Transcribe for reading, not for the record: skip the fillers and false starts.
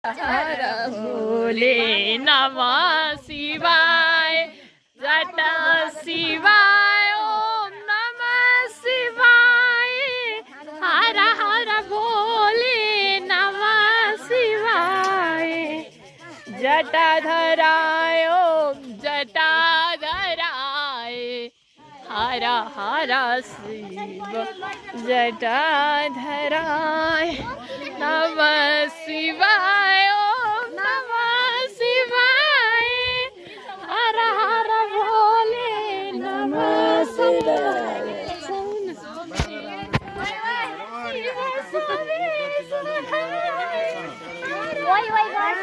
हर भोले नमः शिवाय जट शिवाय ओम नमः शिवाय हर हर भोले नमः शिवाय जटाधराय ओम जटाधराय हर हर शिव जटाधराय नमः शिवाय ओम नमः शिवाय हर हर भोले नमः शिवाय Ôi ôi ôi.